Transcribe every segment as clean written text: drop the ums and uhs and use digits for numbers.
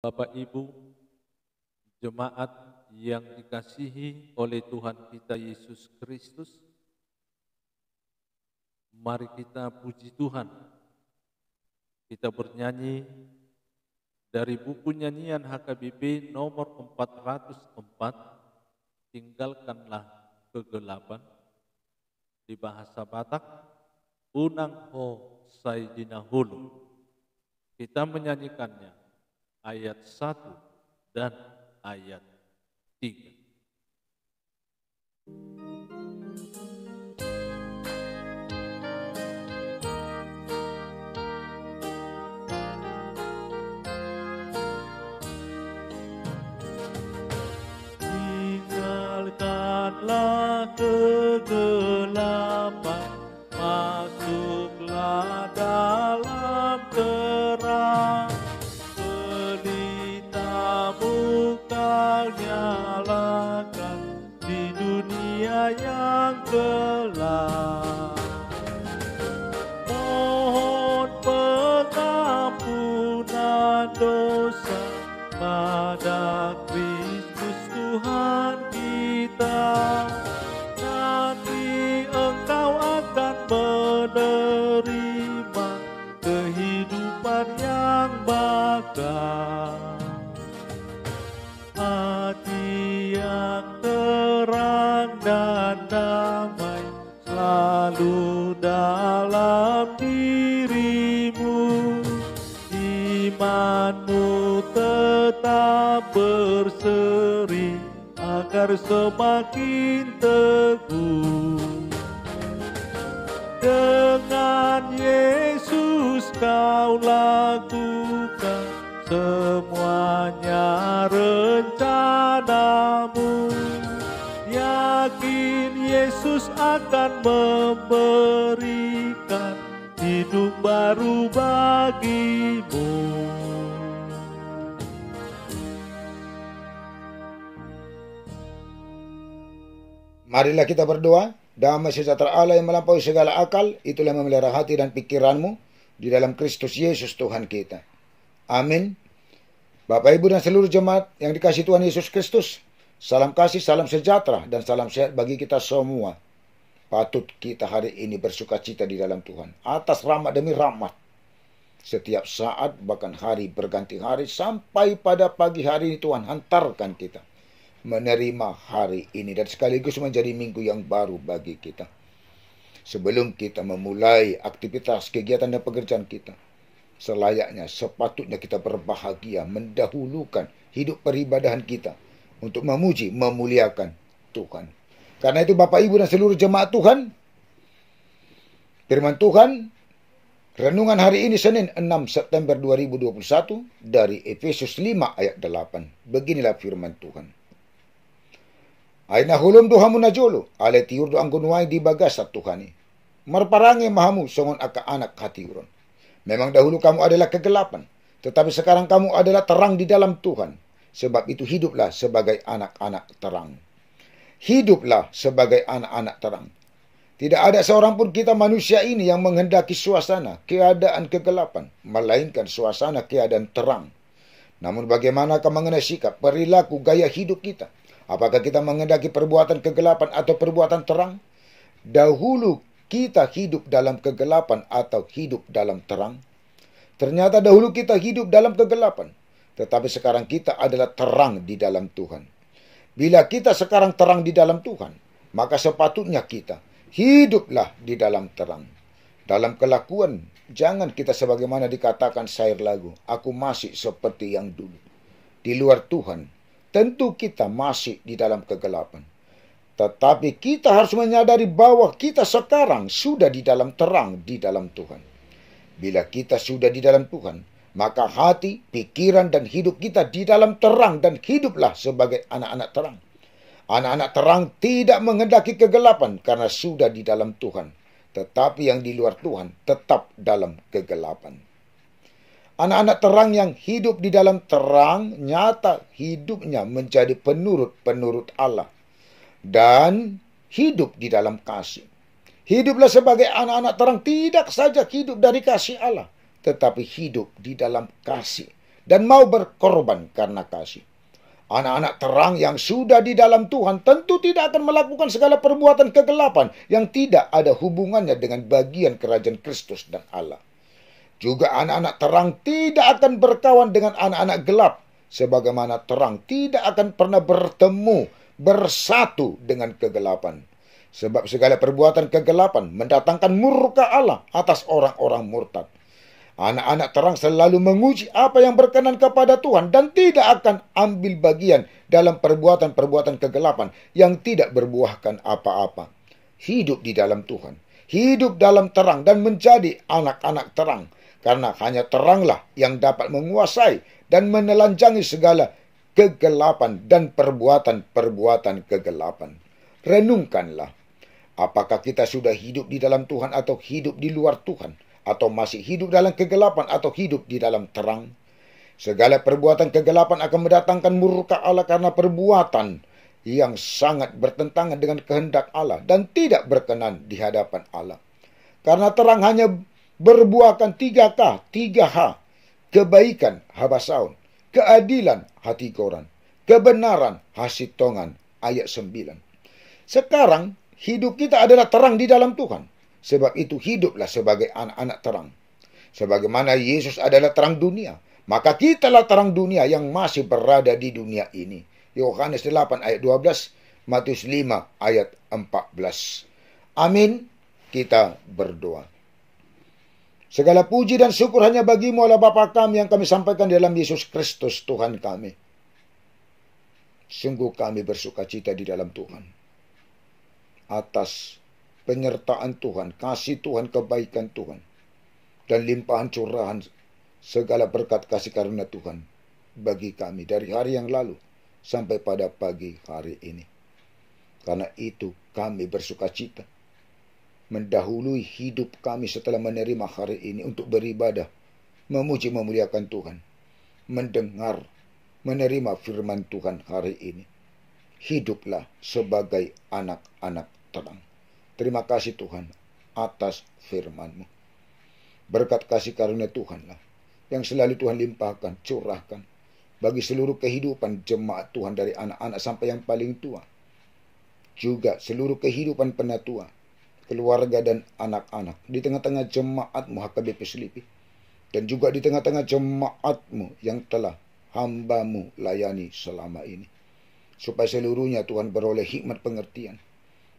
Bapak Ibu, jemaat yang dikasihi oleh Tuhan kita Yesus Kristus, mari kita puji Tuhan. Kita bernyanyi dari buku nyanyian HKBP nomor 404, Tinggalkanlah Kegelapan, di bahasa Batak, Unang Ho Sai Dinahulu. Kita menyanyikannya ayat 1 dan ayat 3. Tinggalkanlah kegelapan, masuklah dalam terang. Pelitamu kau nyalakan di dunia yang gelap. Mohon pengampunan dosa pada Kristus Tuhan kita. Nanti engkau akan menerima kehidupan yang bakal. Hati yang terang dan damai selalu dalam dirimu. Imanmu tetap berseri agar semakin teguh. Dengan Yesus kau lakukan semuanya rencanamu. Yakin Yesus akan memberikan hidup baru bagimu. Marilah kita berdoa. Damai sejahtera Allah yang melampaui segala akal, itulah yang memelihara hati dan pikiranmu di dalam Kristus Yesus Tuhan kita. Amin. Bapak, Ibu, dan seluruh jemaat yang dikasihi Tuhan Yesus Kristus, salam kasih, salam sejahtera, dan salam sehat bagi kita semua. Patut kita hari ini bersukacita di dalam Tuhan atas rahmat demi rahmat. Setiap saat, bahkan hari berganti hari, sampai pada pagi hari ini Tuhan hantarkan kita menerima hari ini dan sekaligus menjadi minggu yang baru bagi kita. Sebelum kita memulai aktivitas, kegiatan dan pekerjaan kita, selayaknya, sepatutnya kita berbahagia mendahulukan hidup peribadahan kita untuk memuji, memuliakan Tuhan. Karena itu Bapak, Ibu, dan seluruh jemaat Tuhan, firman Tuhan, renungan hari ini Senin 6 September 2021 dari Efesus 5 ayat 8. Beginilah firman Tuhan. Aina hulum duhamu najolo, ale tiur do anggunuai di bagasat Tuhani. Merparangi mahamu songon aka anak hatiuron. Memang dahulu kamu adalah kegelapan, tetapi sekarang kamu adalah terang di dalam Tuhan. Sebab itu hiduplah sebagai anak-anak terang. Hiduplah sebagai anak-anak terang. Tidak ada seorang pun kita manusia ini yang menghendaki suasana, keadaan kegelapan, melainkan suasana keadaan terang. Namun bagaimanakah mengenai sikap, perilaku, gaya hidup kita? Apakah kita menghendaki perbuatan kegelapan atau perbuatan terang? Dahulu kita hidup dalam kegelapan atau hidup dalam terang? Ternyata dahulu kita hidup dalam kegelapan, tetapi sekarang kita adalah terang di dalam Tuhan. Bila kita sekarang terang di dalam Tuhan, maka sepatutnya kita hiduplah di dalam terang. Dalam kelakuan, jangan kita sebagaimana dikatakan syair lagu, aku masih seperti yang dulu. Di luar Tuhan, tentu kita masih di dalam kegelapan. Tetapi kita harus menyadari bahwa kita sekarang sudah di dalam terang di dalam Tuhan. Bila kita sudah di dalam Tuhan, maka hati, pikiran, dan hidup kita di dalam terang dan hiduplah sebagai anak-anak terang. Anak-anak terang tidak menghendaki kegelapan karena sudah di dalam Tuhan. Tetapi yang di luar Tuhan tetap dalam kegelapan. Anak-anak terang yang hidup di dalam terang, nyata hidupnya menjadi penurut-penurut Allah. Dan hidup di dalam kasih. Hiduplah sebagai anak-anak terang, tidak saja hidup dari kasih Allah, tetapi hidup di dalam kasih. dan mau berkorban karena kasih. Anak-anak terang yang sudah di dalam Tuhan tentu tidak akan melakukan segala perbuatan kegelapan yang tidak ada hubungannya dengan bagian kerajaan Kristus dan Allah. Juga anak-anak terang tidak akan berkawan dengan anak-anak gelap, sebagaimana terang tidak akan pernah bertemu, bersatu dengan kegelapan. Sebab segala perbuatan kegelapan mendatangkan murka Allah atas orang-orang murtad. Anak-anak terang selalu menguji apa yang berkenan kepada Tuhan dan tidak akan ambil bagian dalam perbuatan-perbuatan kegelapan yang tidak berbuahkan apa-apa. Hidup di dalam Tuhan, hidup dalam terang dan menjadi anak-anak terang, karena hanya teranglah yang dapat menguasai dan menelanjangi segala kegelapan dan perbuatan-perbuatan kegelapan. Renungkanlah, apakah kita sudah hidup di dalam Tuhan atau hidup di luar Tuhan? Atau masih hidup dalam kegelapan atau hidup di dalam terang? Segala perbuatan kegelapan akan mendatangkan murka Allah karena perbuatan yang sangat bertentangan dengan kehendak Allah dan tidak berkenan di hadapan Allah. Karena terang hanya berbuahkan 3K, 3H, kebaikan, habasaun, keadilan, hati koran, kebenaran, hasitongan, ayat 9. Sekarang hidup kita adalah terang di dalam Tuhan. Sebab itu hiduplah sebagai anak-anak terang. Sebagaimana Yesus adalah terang dunia, maka kitalah terang dunia yang masih berada di dunia ini. Yohanes 8 ayat 12, Matius 5 ayat 14. Amin. Kita berdoa. Segala puji dan syukur hanya bagimu Allah Bapa kami yang kami sampaikan dalam Yesus Kristus Tuhan kami. Sungguh kami bersukacita di dalam Tuhan atas penyertaan Tuhan, kasih Tuhan, kebaikan Tuhan, dan limpahan curahan segala berkat kasih karunia Tuhan bagi kami dari hari yang lalu sampai pada pagi hari ini. Karena itu kami bersukacita mendahului hidup kami setelah menerima hari ini untuk beribadah, memuji memuliakan Tuhan, mendengar, menerima firman Tuhan hari ini. Hiduplah sebagai anak-anak terang. Terima kasih Tuhan atas firman-Mu. Berkat kasih karunia Tuhanlah yang selalu Tuhan limpahkan, curahkan bagi seluruh kehidupan jemaat Tuhan dari anak-anak sampai yang paling tua. Juga seluruh kehidupan penatua, keluarga dan anak-anak di tengah-tengah jemaat-Mu HKBP Selipi. Dan juga di tengah-tengah jemaat-Mu yang telah hamba-Mu layani selama ini. Supaya seluruhnya Tuhan beroleh hikmat pengertian,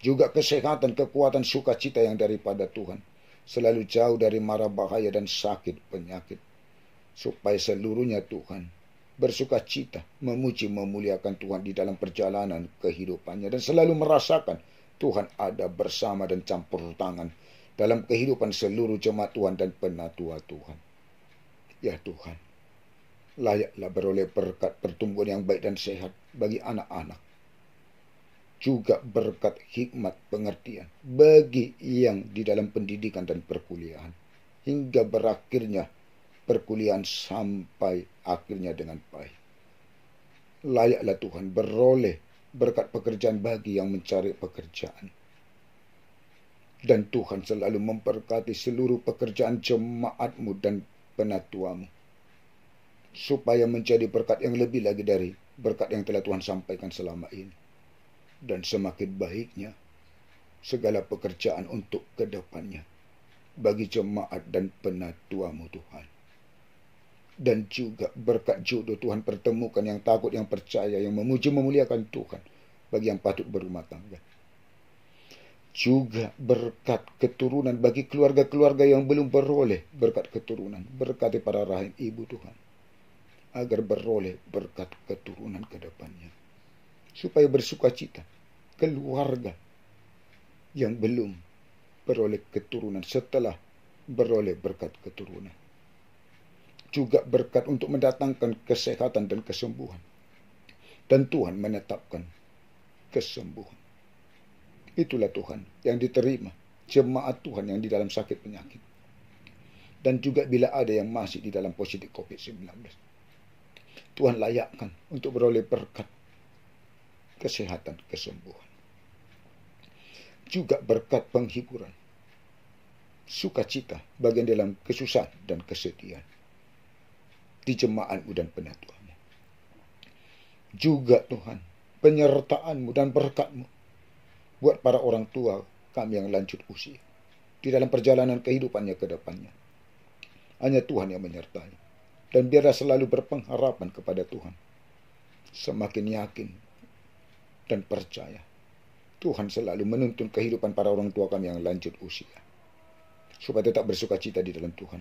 juga kesehatan, kekuatan, sukacita yang daripada Tuhan. Selalu jauh dari mara bahaya dan sakit penyakit. Supaya seluruhnya Tuhan bersukacita, memuji, memuliakan Tuhan di dalam perjalanan kehidupannya. Dan selalu merasakan Tuhan ada bersama dan campur tangan dalam kehidupan seluruh jemaat Tuhan dan penatua Tuhan. Ya Tuhan, layaklah beroleh berkat pertumbuhan yang baik dan sehat bagi anak-anak. Juga berkat hikmat pengertian bagi yang di dalam pendidikan dan perkuliahan, hingga berakhirnya perkuliahan sampai akhirnya dengan baik. Layaklah Tuhan beroleh berkat pekerjaan bagi yang mencari pekerjaan. Dan Tuhan selalu memberkati seluruh pekerjaan jemaat-Mu dan penatuamu, supaya menjadi berkat yang lebih lagi dari berkat yang telah Tuhan sampaikan selama ini. Dan semakin baiknya segala pekerjaan untuk kedepannya bagi jemaat dan penatuamu Tuhan. Dan juga berkat jodoh Tuhan pertemukan yang takut, yang percaya, yang memuji memuliakan Tuhan bagi yang patut berumah tangga. Juga berkat keturunan bagi keluarga-keluarga yang belum beroleh berkat keturunan. Berkati para rahim ibu Tuhan, agar beroleh berkat keturunan ke depannya. Supaya bersukacita keluarga yang belum beroleh keturunan setelah beroleh berkat keturunan. Juga berkat untuk mendatangkan kesehatan dan kesembuhan. Dan Tuhan menetapkan kesembuhan. Itulah Tuhan yang diterima jemaat Tuhan yang di dalam sakit penyakit. Dan juga bila ada yang masih di dalam positif COVID-19, Tuhan layakkan untuk beroleh berkat kesehatan, kesembuhan. Juga berkat penghiburan, sukacita bagian dalam kesusahan dan kesedihan. di jemaatmu dan penyatuanmu. Juga Tuhan, penyertaan-Mu dan berkat-Mu buat para orang tua kami yang lanjut usia di dalam perjalanan kehidupannya ke depannya. Hanya Tuhan yang menyertai. Dan biarlah selalu berpengharapan kepada Tuhan. Semakin yakin dan percaya, Tuhan selalu menuntun kehidupan para orang tua kami yang lanjut usia, supaya tetap bersuka cita di dalam Tuhan.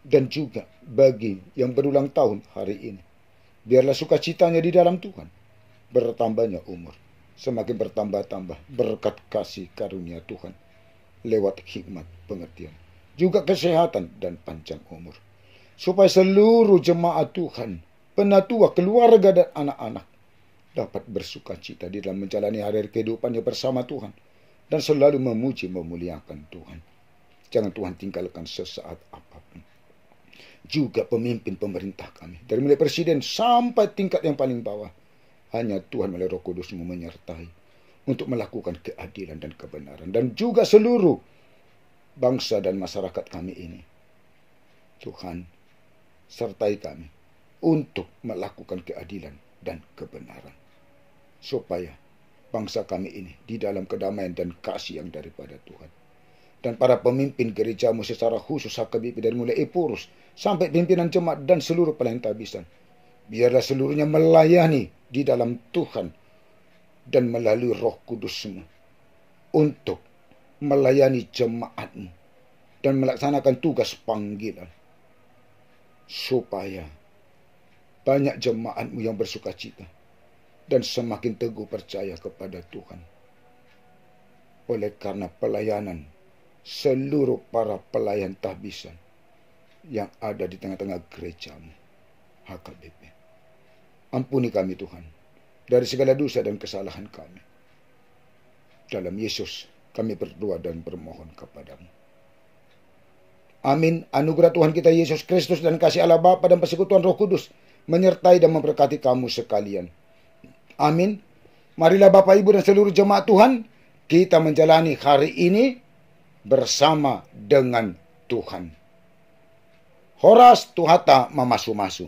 Dan juga bagi yang berulang tahun hari ini, biarlah sukacitanya di dalam Tuhan. Bertambahnya umur, semakin bertambah-tambah berkat kasih karunia Tuhan lewat hikmat pengertian, juga kesehatan dan panjang umur, supaya seluruh jemaat Tuhan, penatua, keluarga dan anak-anak dapat bersuka cita di dalam menjalani hari-hari kehidupannya bersama Tuhan dan selalu memuji memuliakan Tuhan. Jangan Tuhan tinggalkan sesaat apapun. Juga pemimpin pemerintah kami, dari mulai presiden sampai tingkat yang paling bawah, hanya Tuhan melalui Roh Kudus-Mu menyertai untuk melakukan keadilan dan kebenaran. Dan juga seluruh bangsa dan masyarakat kami ini, Tuhan sertai kami untuk melakukan keadilan dan kebenaran, supaya bangsa kami ini di dalam kedamaian dan kasih yang daripada Tuhan. Dan para pemimpin gerejamu secara khusus HKBP, dari mulai Epurus sampai pimpinan jemaat dan seluruh pelayan tabisan, biarlah seluruhnya melayani di dalam Tuhan dan melalui Roh Kudus-Mu untuk melayani jemaat-Mu dan melaksanakan tugas panggilan, supaya banyak jemaat-Mu yang bersuka cita dan semakin teguh percaya kepada Tuhan. Oleh karena pelayanan seluruh para pelayan tahbisan yang ada di tengah-tengah gereja-Mu HKBP. Ampuni kami Tuhan dari segala dosa dan kesalahan kami. Dalam Yesus kami berdoa dan bermohon kepadamu. Amin. Anugerah Tuhan kita Yesus Kristus dan kasih Allah Bapa dan persekutuan Roh Kudus menyertai dan memberkati kamu sekalian. Amin. Marilah Bapak Ibu dan seluruh jemaat Tuhan, kita menjalani hari ini bersama dengan Tuhan. Horas tuhata mamasu-masu.